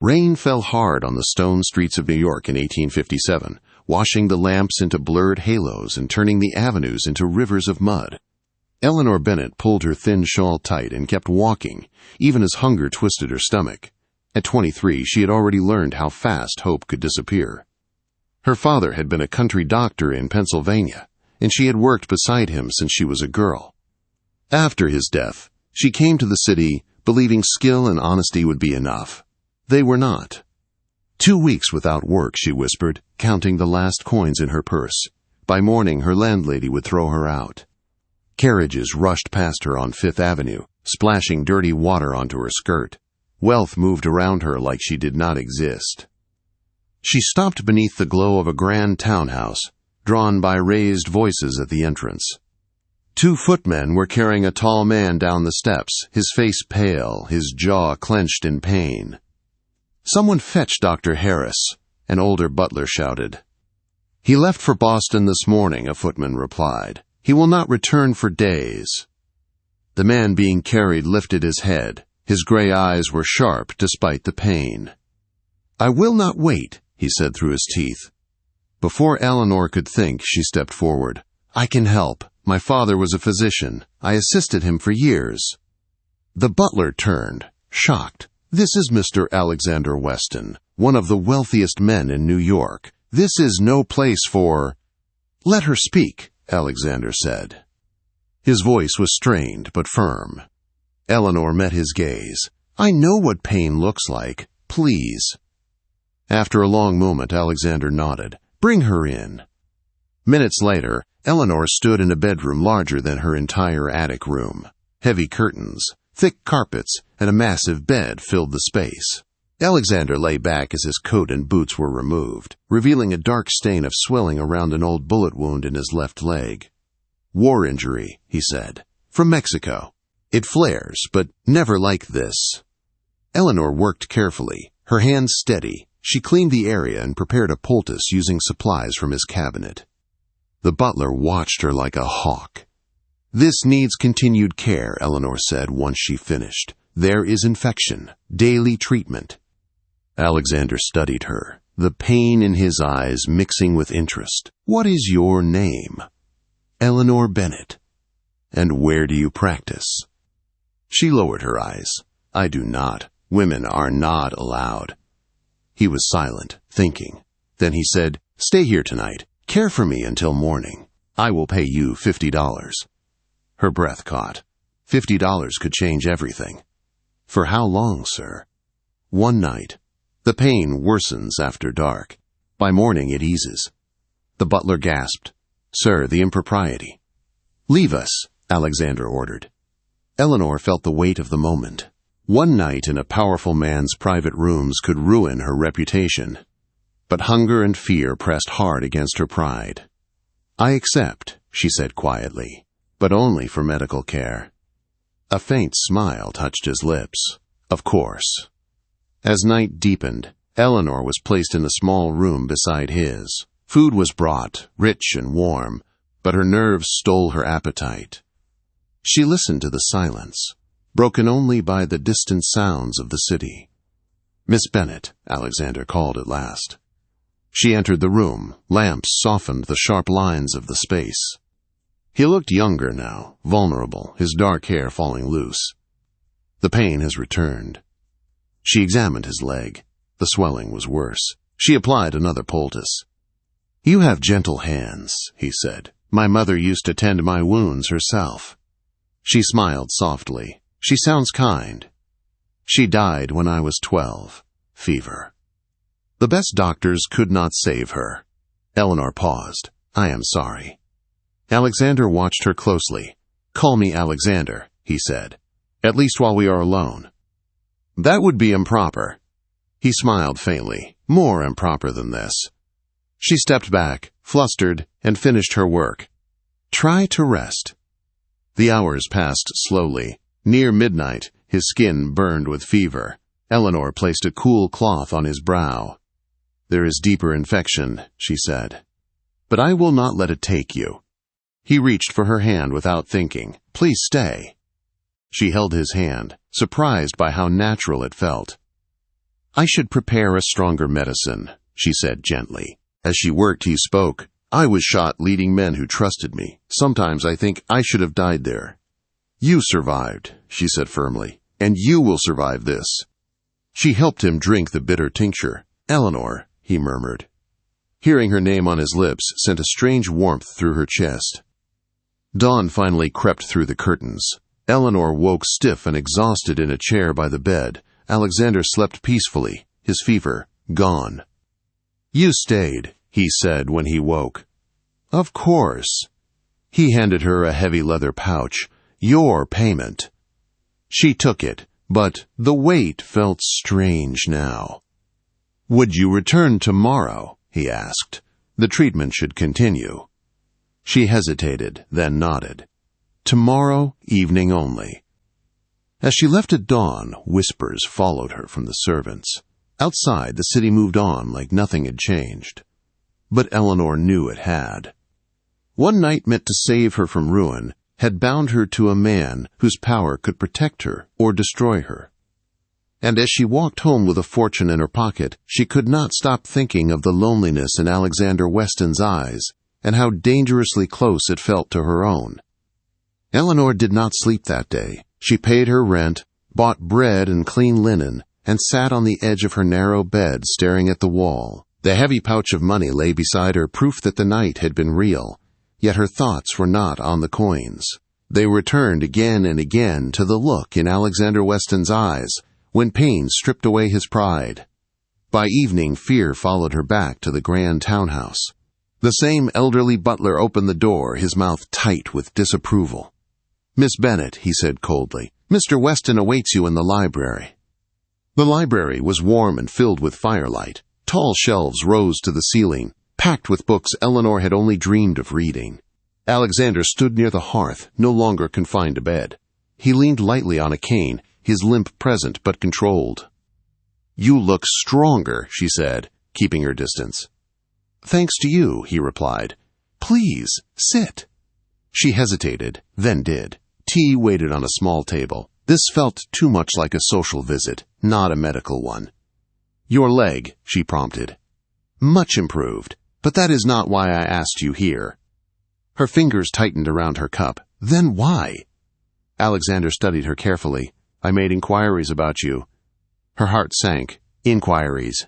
Rain fell hard on the stone streets of New York in 1857, washing the lamps into blurred halos and turning the avenues into rivers of mud. Eleanor Bennett pulled her thin shawl tight and kept walking, even as hunger twisted her stomach. At 23, she had already learned how fast hope could disappear. Her father had been a country doctor in Pennsylvania, and she had worked beside him since she was a girl. After his death, she came to the city believing skill and honesty would be enough. They were not. 2 weeks without work, she whispered, counting the last coins in her purse. By morning, her landlady would throw her out. Carriages rushed past her on Fifth Avenue, splashing dirty water onto her skirt. Wealth moved around her like she did not exist. She stopped beneath the glow of a grand townhouse, drawn by raised voices at the entrance. 2 footmen were carrying a tall man down the steps, his face pale, his jaw clenched in pain. "Someone fetch Dr. Harris," an older butler shouted. "He left for Boston this morning," a footman replied. "He will not return for days." The man being carried lifted his head. His gray eyes were sharp despite the pain. "I will not wait," he said through his teeth. Before Eleanor could think, she stepped forward. "I can help. My father was a physician. I assisted him for years." The butler turned, shocked. "This is Mr. Alexander Weston, one of the wealthiest men in New York. This is no place for—" "Let her speak," Alexander said. His voice was strained but firm. Eleanor met his gaze. "I know what pain looks like. Please." After a long moment, Alexander nodded. "Bring her in." Minutes later, Eleanor stood in a bedroom larger than her entire attic room. Heavy curtains, thick carpets, and a massive bed filled the space. Alexander lay back as his coat and boots were removed, revealing a dark stain of swelling around an old bullet wound in his left leg. "War injury," he said. "From Mexico. It flares, but never like this." Eleanor worked carefully, her hands steady. She cleaned the area and prepared a poultice using supplies from his cabinet. The butler watched her like a hawk. "This needs continued care," Eleanor said once she finished. "There is infection. Daily treatment." Alexander studied her, the pain in his eyes mixing with interest. "What is your name?" "Eleanor Bennett." "And where do you practice?" She lowered her eyes. "I do not. Women are not allowed." He was silent, thinking. Then he said, "Stay here tonight. Care for me until morning. I will pay you $50. Her breath caught. $50 could change everything. "For how long, sir?" "One night. The pain worsens after dark. By morning it eases." The butler gasped. "Sir, the impropriety." "Leave us," Alexander ordered. Eleanor felt the weight of the moment. One night in a powerful man's private rooms could ruin her reputation. But hunger and fear pressed hard against her pride. "I accept," she said quietly, "but only for medical care." A faint smile touched his lips. "Of course." As night deepened, Eleanor was placed in a small room beside his. Food was brought, rich and warm, but her nerves stole her appetite. She listened to the silence, broken only by the distant sounds of the city. "Miss Bennett," Alexander called at last. She entered the room. Lamps softened the sharp lines of the space. He looked younger now, vulnerable, his dark hair falling loose. "The pain has returned." She examined his leg. The swelling was worse. She applied another poultice. "You have gentle hands," he said. "My mother used to tend my wounds herself." She smiled softly. "She sounds kind." "She died when I was 12. Fever." The best doctors could not save her. Eleanor paused. "I am sorry." Alexander watched her closely. "Call me Alexander," he said. "At least while we are alone." "That would be improper." He smiled faintly. "More improper than this." She stepped back, flustered, and finished her work. "Try to rest." The hours passed slowly. Near midnight, his skin burned with fever. Eleanor placed a cool cloth on his brow. "There is deeper infection," she said. "But I will not let it take you." He reached for her hand without thinking. "Please stay." She held his hand, surprised by how natural it felt. "I should prepare a stronger medicine," she said gently. As she worked, he spoke. "I was shot leading men who trusted me. Sometimes I think I should have died there." "You survived," she said firmly, "and you will survive this." She helped him drink the bitter tincture. "Eleanor," he murmured. Hearing her name on his lips sent a strange warmth through her chest. Dawn finally crept through the curtains. Eleanor woke stiff and exhausted in a chair by the bed. Alexander slept peacefully, his fever gone. "You stayed," he said when he woke. "Of course." He handed her a heavy leather pouch. "Your payment." She took it, but the weight felt strange now. "Would you return tomorrow?" he asked. The treatment should continue. She hesitated, then nodded. "Tomorrow evening only." As she left at dawn, whispers followed her from the servants. Outside, the city moved on like nothing had changed. But Eleanor knew it had. One night meant to save her from ruin had bound her to a man whose power could protect her or destroy her. And as she walked home with a fortune in her pocket, she could not stop thinking of the loneliness in Alexander Weston's eyes and how dangerously close it felt to her own. Eleanor did not sleep that day. She paid her rent, bought bread and clean linen, and sat on the edge of her narrow bed staring at the wall. The heavy pouch of money lay beside her, proof that the night had been real. Yet her thoughts were not on the coins. They returned again and again to the look in Alexander Weston's eyes when pain stripped away his pride. By evening, fear followed her back to the grand townhouse. The same elderly butler opened the door, his mouth tight with disapproval. "Miss Bennet," he said coldly, "Mr. Weston awaits you in the library." The library was warm and filled with firelight. Tall shelves rose to the ceiling, packed with books Eleanor had only dreamed of reading. Alexander stood near the hearth, no longer confined to bed. He leaned lightly on a cane, his limp present but controlled. "You look stronger," she said, keeping her distance. "Thanks to you," he replied. "Please, sit." She hesitated, then did. Tea waited on a small table. This felt too much like a social visit, not a medical one. "Your leg," she prompted. "Much improved, but that is not why I asked you here." Her fingers tightened around her cup. "Then why?" Alexander studied her carefully. "I made inquiries about you." Her heart sank. "Inquiries?"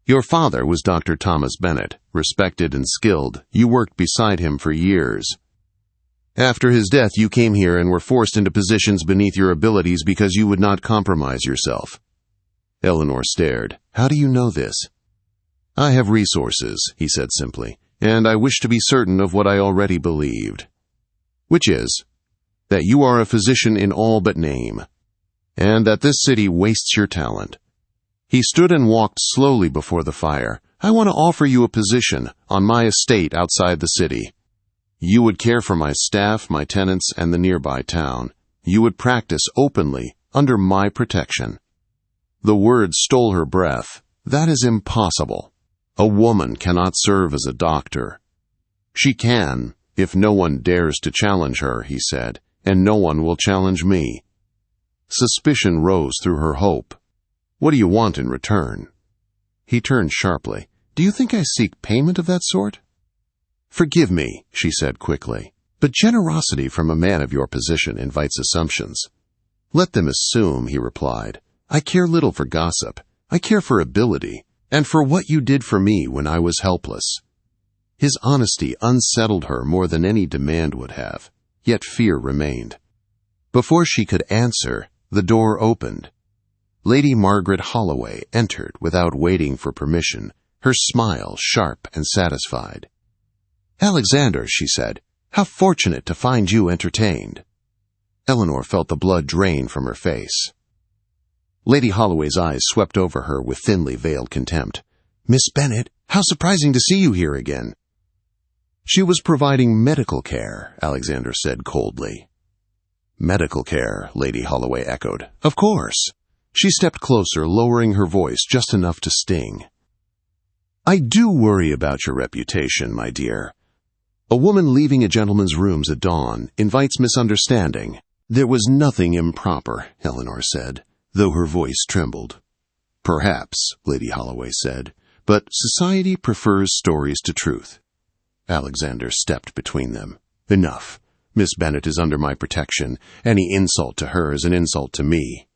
"Your father was Dr. Thomas Bennet, respected and skilled. You worked beside him for years. After his death, you came here and were forced into positions beneath your abilities because you would not compromise yourself." Eleanor stared. "How do you know this?" "I have resources," he said simply, "and I wish to be certain of what I already believed." "Which is?" "That you are a physician in all but name, and that this city wastes your talent." He stood and walked slowly before the fire. "I want to offer you a position on my estate outside the city. You would care for my staff, my tenants, and the nearby town. You would practice openly under my protection." The words stole her breath. "That is impossible. A woman cannot serve as a doctor." "She can, if no one dares to challenge her," he said, "and no one will challenge me." Suspicion rose through her hope. "What do you want in return?" He turned sharply. "Do you think I seek payment of that sort?" "Forgive me," she said quickly, "but generosity from a man of your position invites assumptions." "Let them assume," he replied. "I care little for gossip. I care for ability, and for what you did for me when I was helpless." His honesty unsettled her more than any demand would have, yet fear remained. Before she could answer, the door opened. Lady Margaret Holloway entered without waiting for permission, her smile sharp and satisfied. "Alexander," she said, "how fortunate to find you entertained." Eleanor felt the blood drain from her face. Lady Holloway's eyes swept over her with thinly veiled contempt. "Miss Bennet, how surprising to see you here again." "She was providing medical care," Alexander said coldly. "Medical care," Lady Holloway echoed. "Of course." She stepped closer, lowering her voice just enough to sting. "I do worry about your reputation, my dear. A woman leaving a gentleman's rooms at dawn invites misunderstanding." "There was nothing improper," Eleanor said, though her voice trembled. "Perhaps," Lady Holloway said, "but society prefers stories to truth." Alexander stepped between them. "Enough. Miss Bennet is under my protection. Any insult to her is an insult to me."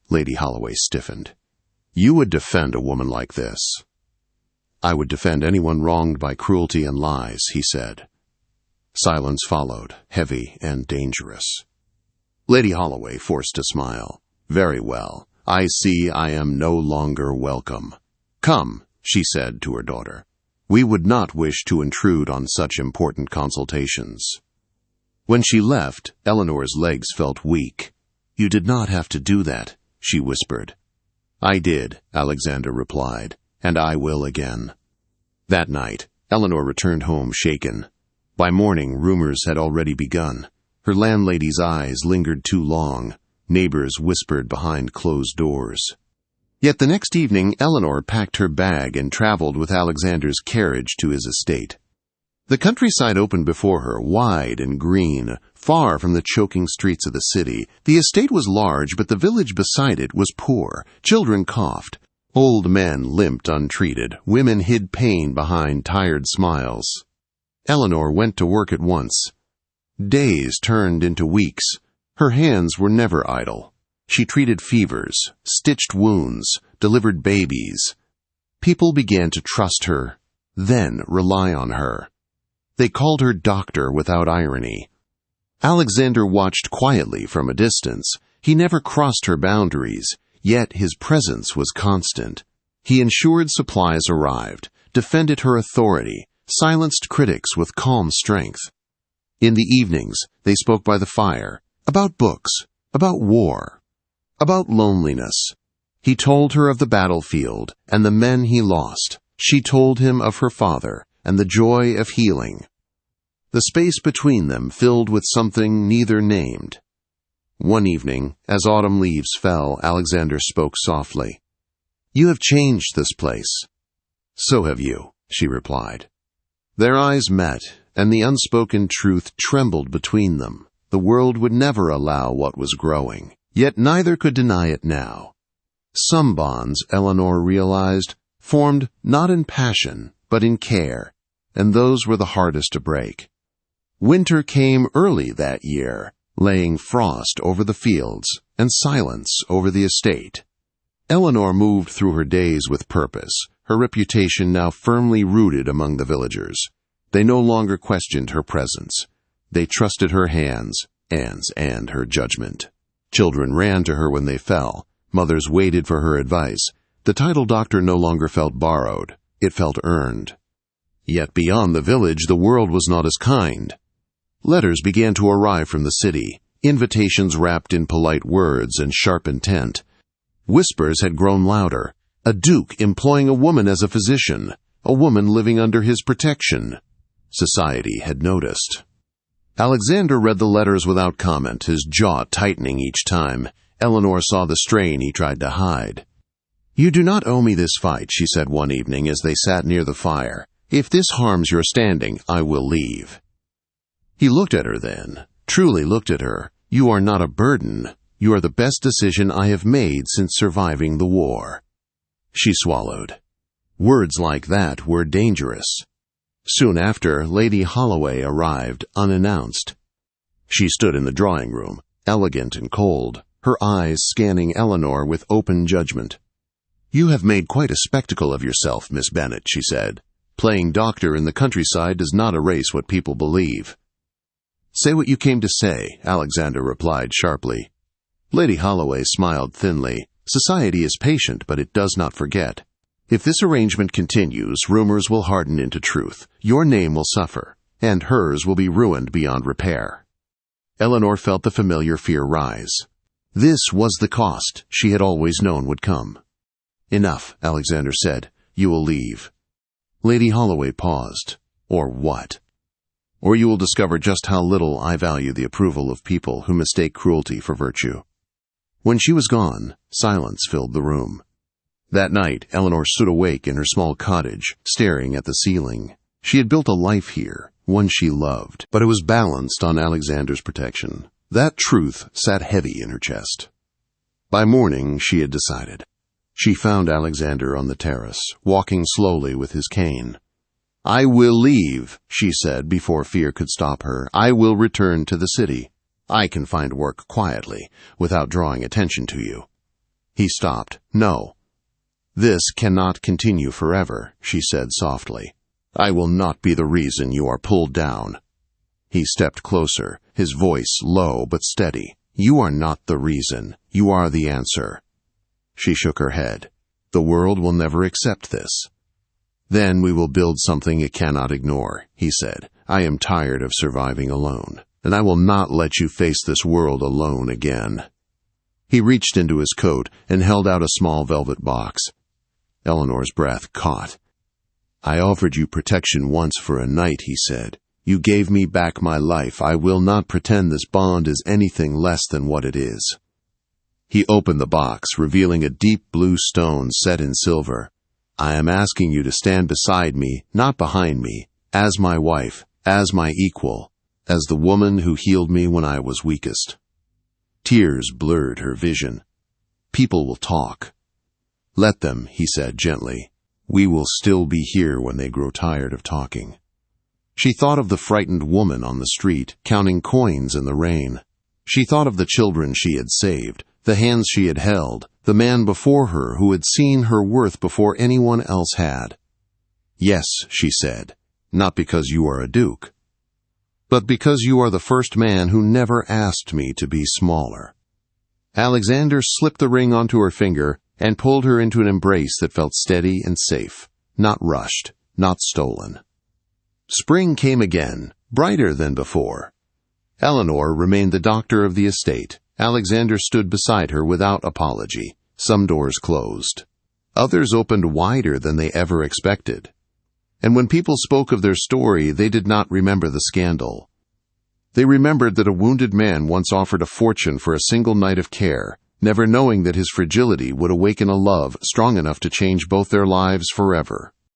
Lady Holloway stiffened. "You would defend a woman like this?" "I would defend anyone wronged by cruelty and lies," he said. Silence followed, heavy and dangerous. Lady Holloway forced a smile. "Very well. I see I am no longer welcome. Come," she said to her daughter. "We would not wish to intrude on such important consultations." When she left, Eleanor's legs felt weak. "You did not have to do that," she whispered. "I did," Alexander replied, "and I will again." That night, Eleanor returned home shaken. By morning, rumors had already begun. Her landlady's eyes lingered too long. Neighbors whispered behind closed doors. Yet the next evening, Eleanor packed her bag and traveled with Alexander's carriage to his estate. The countryside opened before her, wide and green, far from the choking streets of the city. The estate was large, but the village beside it was poor. Children coughed. Old men limped untreated. Women hid pain behind tired smiles. Eleanor went to work at once. Days turned into weeks. Her hands were never idle. She treated fevers, stitched wounds, delivered babies. People began to trust her, then rely on her. They called her doctor without irony. Alexander watched quietly from a distance. He never crossed her boundaries, yet his presence was constant. He ensured supplies arrived, defended her authority, silenced critics with calm strength. In the evenings, they spoke by the fire, about books, about war, about loneliness. He told her of the battlefield and the men he lost. She told him of her father and the joy of healing. The space between them filled with something neither named. One evening, as autumn leaves fell, Alexander spoke softly. "You have changed this place." "So have you," she replied. Their eyes met, and the unspoken truth trembled between them. The world would never allow what was growing, yet neither could deny it now. Some bonds, Eleanor realized, formed not in passion, but in care, and those were the hardest to break. Winter came early that year, laying frost over the fields and silence over the estate. Eleanor moved through her days with purpose, her reputation now firmly rooted among the villagers. They no longer questioned her presence. They trusted her hands and her judgment. Children ran to her when they fell. Mothers waited for her advice. The title doctor no longer felt borrowed. It felt earned. Yet beyond the village, the world was not as kind. Letters began to arrive from the city, invitations wrapped in polite words and sharp intent. Whispers had grown louder. A duke employing a woman as a physician, a woman living under his protection. Society had noticed. Alexander read the letters without comment, his jaw tightening each time. Eleanor saw the strain he tried to hide. "You do not owe me this fight," she said one evening as they sat near the fire. "If this harms your standing, I will leave." He looked at her then, truly looked at her. "You are not a burden. You are the best decision I have made since surviving the war." She swallowed. Words like that were dangerous. Soon after, Lady Holloway arrived, unannounced. She stood in the drawing room, elegant and cold, her eyes scanning Eleanor with open judgment. "You have made quite a spectacle of yourself, Miss Bennet," she said. "Playing doctor in the countryside does not erase what people believe." "Say what you came to say," Alexander replied sharply. Lady Holloway smiled thinly. "Society is patient, but it does not forget. If this arrangement continues, rumors will harden into truth. Your name will suffer, and hers will be ruined beyond repair." Eleanor felt the familiar fear rise. This was the cost she had always known would come. "Enough," Alexander said. "You will leave." Lady Holloway paused. "Or what?" "Or you will discover just how little I value the approval of people who mistake cruelty for virtue." When she was gone, silence filled the room. That night, Eleanor stood awake in her small cottage, staring at the ceiling. She had built a life here, one she loved, but it was balanced on Alexander's protection. That truth sat heavy in her chest. By morning, she had decided. She found Alexander on the terrace, walking slowly with his cane. "I will leave," she said before fear could stop her. "I will return to the city. I can find work quietly, without drawing attention to you." He stopped. "No. This cannot continue forever," she said softly. "I will not be the reason you are pulled down." He stepped closer, his voice low but steady. "You are not the reason. You are the answer." She shook her head. "The world will never accept this." "Then we will build something it cannot ignore," he said. "I am tired of surviving alone, and I will not let you face this world alone again." He reached into his coat and held out a small velvet box. Eleanor's breath caught. "I offered you protection once for a night," he said. "You gave me back my life. I will not pretend this bond is anything less than what it is." He opened the box, revealing a deep blue stone set in silver. "I am asking you to stand beside me, not behind me, as my wife, as my equal, as the woman who healed me when I was weakest." Tears blurred her vision. "People will talk." "Let them," he said gently. "We will still be here when they grow tired of talking." She thought of the frightened woman on the street, counting coins in the rain. She thought of the children she had saved, the hands she had held, the man before her who had seen her worth before anyone else had. "Yes," she said, "not because you are a duke, but because you are the first man who never asked me to be smaller." Alexander slipped the ring onto her finger and pulled her into an embrace that felt steady and safe, not rushed, not stolen. Spring came again, brighter than before. Eleanor remained the doctor of the estate. Alexander stood beside her without apology. Some doors closed. Others opened wider than they ever expected. And when people spoke of their story, they did not remember the scandal. They remembered that a wounded man once offered a fortune for a single night of care, never knowing that his fragility would awaken a love strong enough to change both their lives forever.